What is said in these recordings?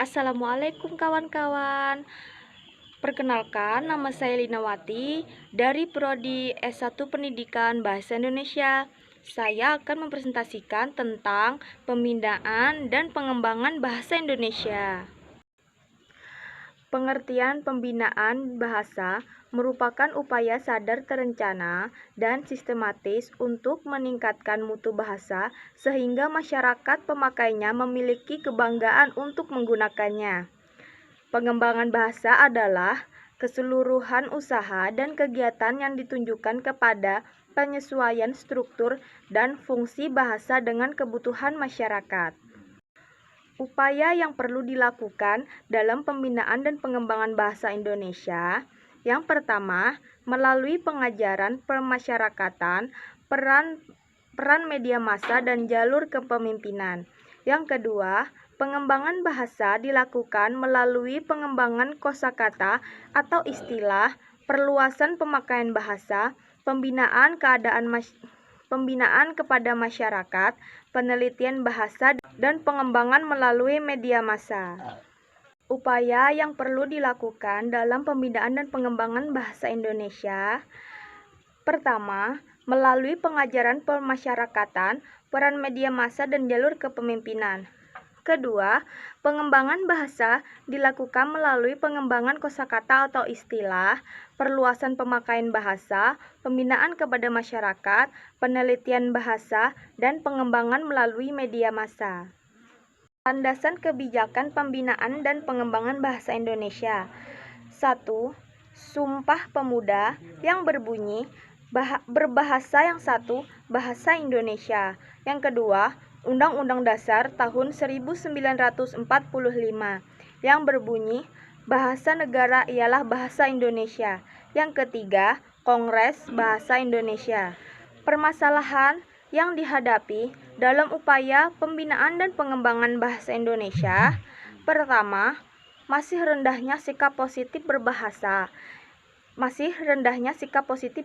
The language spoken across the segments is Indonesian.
Assalamualaikum kawan-kawan. Perkenalkan, nama saya Linawati dari Prodi S1 Pendidikan Bahasa Indonesia. Saya akan mempresentasikan tentang pembinaan dan pengembangan bahasa Indonesia. Pengertian pembinaan bahasa merupakan upaya sadar terencana dan sistematis untuk meningkatkan mutu bahasa sehingga masyarakat pemakainya memiliki kebanggaan untuk menggunakannya. Pengembangan bahasa adalah keseluruhan usaha dan kegiatan yang ditunjukkan kepada penyesuaian struktur dan fungsi bahasa dengan kebutuhan masyarakat. Upaya yang perlu dilakukan dalam pembinaan dan pengembangan bahasa Indonesia. Yang pertama, melalui pengajaran pemasyarakatan, peran media massa dan jalur kepemimpinan. Yang kedua, pengembangan bahasa dilakukan melalui pengembangan kosakata atau istilah, perluasan pemakaian bahasa, pembinaan kepada masyarakat, penelitian bahasa, dan pengembangan melalui media massa. Upaya yang perlu dilakukan dalam pembinaan dan pengembangan bahasa Indonesia. Pertama, melalui pengajaran pemasyarakatan, peran media massa, dan jalur kepemimpinan. Kedua, pengembangan bahasa dilakukan melalui pengembangan kosakata atau istilah, perluasan pemakaian bahasa, pembinaan kepada masyarakat, penelitian bahasa, dan pengembangan melalui media massa. Landasan kebijakan pembinaan dan pengembangan bahasa Indonesia. 1. Sumpah Pemuda yang berbunyi berbahasa yang satu, bahasa Indonesia. Yang kedua, Undang-Undang Dasar tahun 1945 yang berbunyi bahasa negara ialah bahasa Indonesia. Yang ketiga, Kongres Bahasa Indonesia. Permasalahan yang dihadapi dalam upaya pembinaan dan pengembangan bahasa Indonesia. Pertama, masih rendahnya sikap positif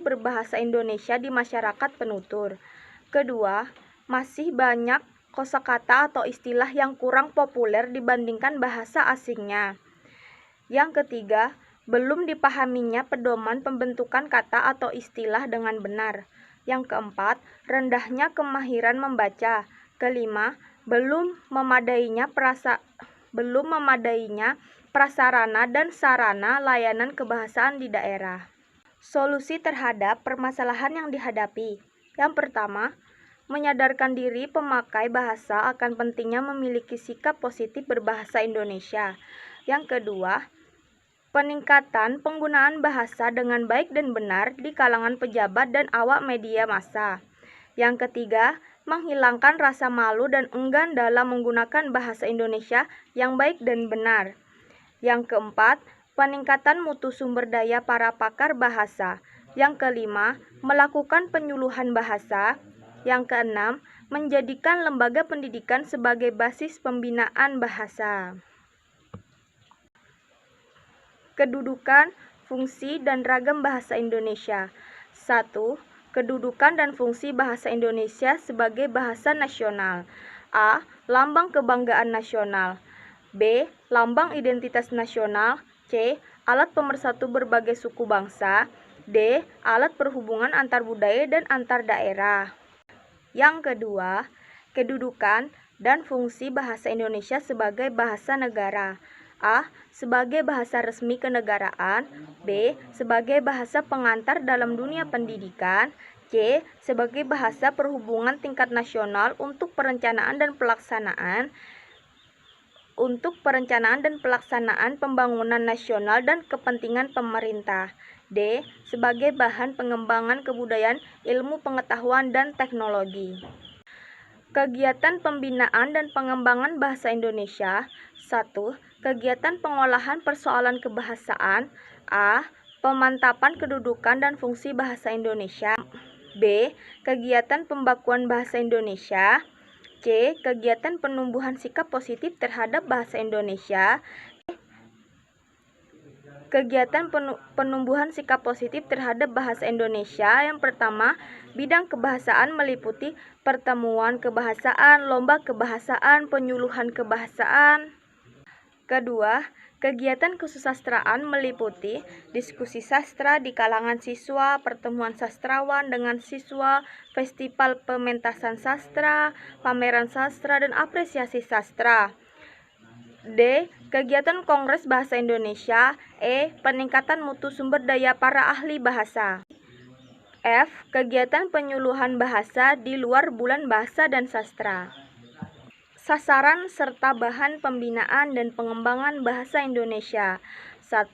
berbahasa Indonesia di masyarakat penutur. Kedua, masih banyak kosakata atau istilah yang kurang populer dibandingkan bahasa asingnya. Yang ketiga, belum dipahaminya pedoman pembentukan kata atau istilah dengan benar. Yang keempat, rendahnya kemahiran membaca. Kelima, belum memadainya prasarana dan sarana layanan kebahasaan di daerah. Solusi terhadap permasalahan yang dihadapi. Yang pertama, menyadarkan diri pemakai bahasa akan pentingnya memiliki sikap positif berbahasa Indonesia. Yang kedua, peningkatan penggunaan bahasa dengan baik dan benar di kalangan pejabat dan awak media massa. Yang ketiga, menghilangkan rasa malu dan enggan dalam menggunakan bahasa Indonesia yang baik dan benar. Yang keempat, peningkatan mutu sumber daya para pakar bahasa. Yang kelima, melakukan penyuluhan bahasa. Yang keenam, menjadikan lembaga pendidikan sebagai basis pembinaan bahasa. Kedudukan, fungsi, dan ragam bahasa Indonesia. 1. Kedudukan dan fungsi bahasa Indonesia sebagai bahasa nasional. A. Lambang kebanggaan nasional. B. Lambang identitas nasional. C. Alat pemersatu berbagai suku bangsa. D. Alat perhubungan antar budaya dan antar daerah. Yang kedua, kedudukan dan fungsi bahasa Indonesia sebagai bahasa negara. A. Sebagai bahasa resmi kenegaraan. B. Sebagai bahasa pengantar dalam dunia pendidikan. C. Sebagai bahasa perhubungan tingkat nasional untuk perencanaan dan pelaksanaan pembangunan nasional dan kepentingan pemerintah. D. Sebagai bahan pengembangan kebudayaan, ilmu pengetahuan, dan teknologi. Kegiatan pembinaan dan pengembangan bahasa Indonesia. 1. Kegiatan pengolahan persoalan kebahasaan. A. Pemantapan kedudukan dan fungsi bahasa Indonesia. B. Kegiatan pembakuan bahasa Indonesia. C. Kegiatan penumbuhan sikap positif terhadap bahasa Indonesia. Kegiatan penumbuhan sikap positif terhadap bahasa Indonesia. Yang pertama, bidang kebahasaan meliputi pertemuan kebahasaan, lomba kebahasaan, penyuluhan kebahasaan. Kedua, kegiatan kesusastraan meliputi diskusi sastra di kalangan siswa, pertemuan sastrawan dengan siswa, festival pementasan sastra, pameran sastra, dan apresiasi sastra. D. Kegiatan Kongres Bahasa Indonesia. E. Peningkatan mutu sumber daya para ahli bahasa. F. Kegiatan penyuluhan bahasa di luar bulan bahasa dan sastra. Sasaran serta bahan pembinaan dan pengembangan bahasa Indonesia. 1.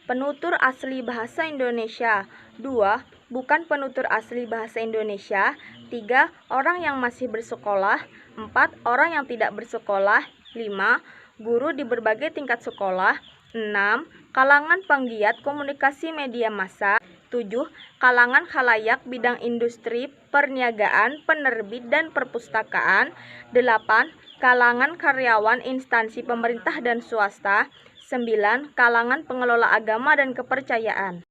Penutur asli bahasa Indonesia. 2. Bukan penutur asli bahasa Indonesia. 3. Orang yang masih bersekolah. 4. Orang yang tidak bersekolah. 5. Guru di berbagai tingkat sekolah. 6. Kalangan penggiat komunikasi media massa. 7. Kalangan khalayak bidang industri, perniagaan, penerbit, dan perpustakaan. 8. Kalangan karyawan instansi pemerintah dan swasta. 9. Kalangan pengelola agama dan kepercayaan.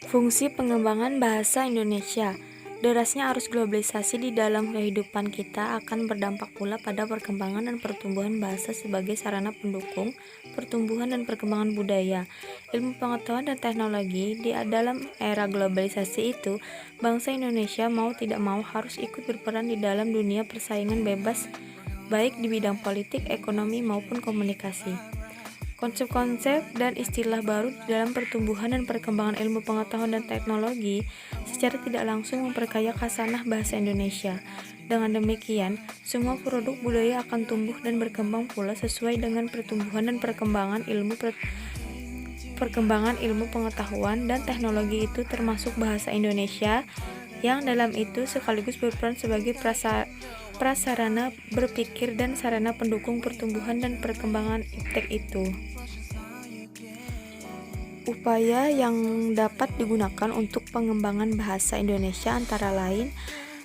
Fungsi pengembangan bahasa Indonesia. Derasnya arus globalisasi di dalam kehidupan kita akan berdampak pula pada perkembangan dan pertumbuhan bahasa sebagai sarana pendukung pertumbuhan dan perkembangan budaya, ilmu pengetahuan dan teknologi. Di dalam era globalisasi itu, bangsa Indonesia mau tidak mau harus ikut berperan di dalam dunia persaingan bebas, baik di bidang politik, ekonomi, maupun komunikasi. Konsep-konsep dan istilah baru dalam pertumbuhan dan perkembangan ilmu pengetahuan dan teknologi secara tidak langsung memperkaya khasanah bahasa Indonesia. Dengan demikian, semua produk budaya akan tumbuh dan berkembang pula sesuai dengan pertumbuhan dan perkembangan ilmu pengetahuan dan teknologi itu, termasuk bahasa Indonesia, yang dalam itu sekaligus berperan sebagai prasarana berpikir dan sarana pendukung pertumbuhan dan perkembangan iptek itu. Upaya yang dapat digunakan untuk pengembangan bahasa Indonesia antara lain: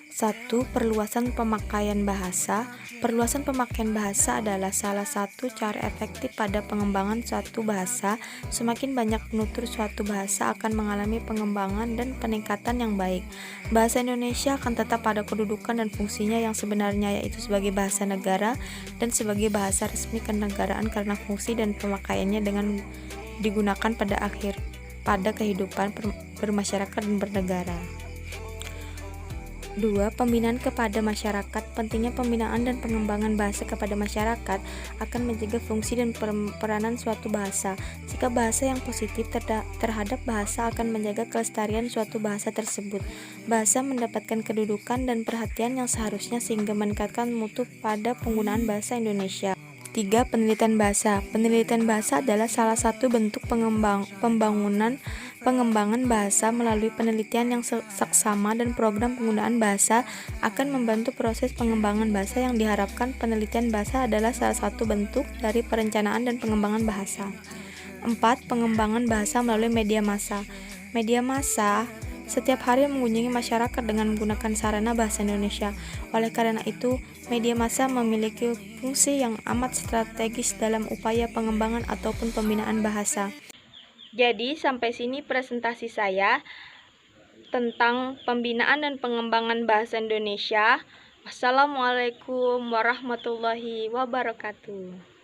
1. Perluasan pemakaian bahasa. Perluasan pemakaian bahasa adalah salah satu cara efektif pada pengembangan suatu bahasa. Semakin banyak penutur suatu bahasa akan mengalami pengembangan dan peningkatan yang baik. Bahasa Indonesia akan tetap pada kedudukan dan fungsinya yang sebenarnya, yaitu sebagai bahasa negara dan sebagai bahasa resmi kenegaraan karena fungsi dan pemakaiannya dengan digunakan pada kehidupan bermasyarakat dan bernegara. 2. Pembinaan kepada masyarakat. Pentingnya pembinaan dan pengembangan bahasa kepada masyarakat akan menjaga fungsi dan peranan suatu bahasa. Sikap bahasa yang positif terhadap bahasa akan menjaga kelestarian suatu bahasa tersebut. Bahasa mendapatkan kedudukan dan perhatian yang seharusnya sehingga meningkatkan mutu pada penggunaan bahasa Indonesia. 3. Penelitian bahasa. Penelitian bahasa adalah salah satu bentuk pengembangan bahasa melalui penelitian yang saksama, dan program penggunaan bahasa akan membantu proses pengembangan bahasa yang diharapkan. Penelitian bahasa adalah salah satu bentuk dari perencanaan dan pengembangan bahasa. 4. Pengembangan bahasa melalui media massa. Media massa setiap hari mengunjungi masyarakat dengan menggunakan sarana bahasa Indonesia. Oleh karena itu, media massa memiliki fungsi yang amat strategis dalam upaya pengembangan ataupun pembinaan bahasa. Jadi, sampai sini presentasi saya tentang pembinaan dan pengembangan bahasa Indonesia. Wassalamualaikum warahmatullahi wabarakatuh.